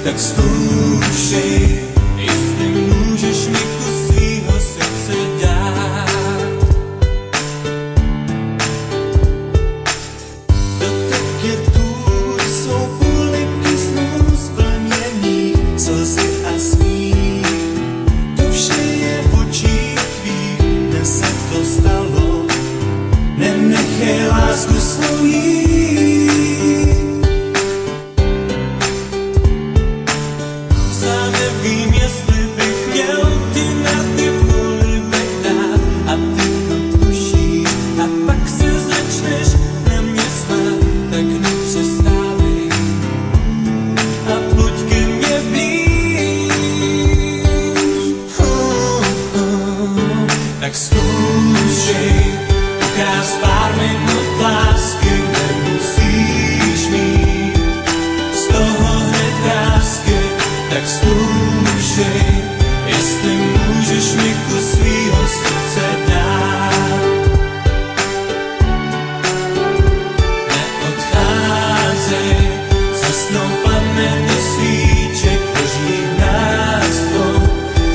tak zkoušej, jestli můžeš mi kus svýho srdce dát. Dotek je tvůj, jsou půlky snů splněných, slzy a smích. To vše je v očích tvých, dnes se to stalo, nenechej lásku svou jít. Nevím, jestli bych měl ti na ty polibek dát a ty to tušíš a pak se začneš na mě smát, tak nepřestávej a pojď ke mně blíž. Tak zkoušej ukrást pár minut lásky, nemusíš mít z toho hned vrásky. Tak zkoušej, jestli můžeš mi kus svýho srdce dát. Neodcházej, zasnou plamen do svíček, hoří v nás dvou,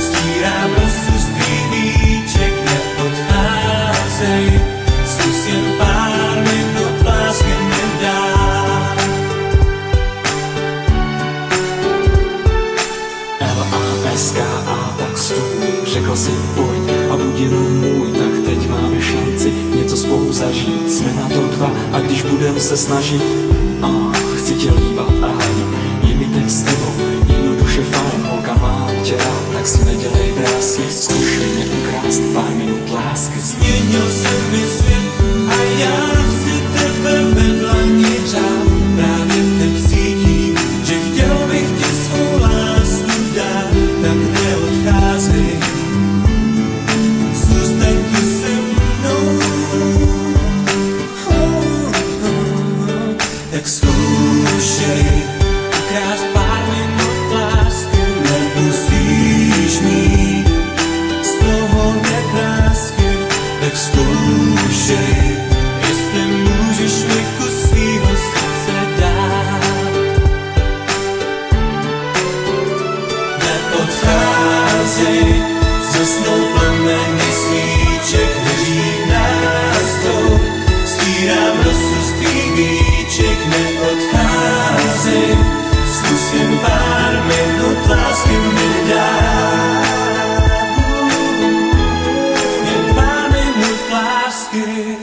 stírám rosu z tvých víček. Neodcházej, zkus jen pár minut lásky mi dát. SKA, tak stůj, řekl si pojď a buď jenom můj, tak teď máme šanci něco spolu zažít. Jsme na to dva a když budem se snažit, chci tě líbat a hladit, je mi teď s tebou jednoduše fajn, holka mám tě rád, tak si nedělej vrásky, zkoušej mě ukrást pár minut lásky. Změnil se mi svět a já chci tebe vedla mě řád, právě teď cítím, že chtěl bych ti svou lásku dát. Tak neodcházej, zůstaň tu se mnou. Tak zkoušej ukrást pár minut lásky, nemusíš mít z toho nekrásky. Tak zkoušej, jestli můžeš mi kus svýho srdce dát. Neodcházej, zasnou plameny svíček, hoří v nás dvou, stírám rosu z tvých víček. Neodcházej, zkus jen pár minut lásky mi dát. Jen pár minut lásky.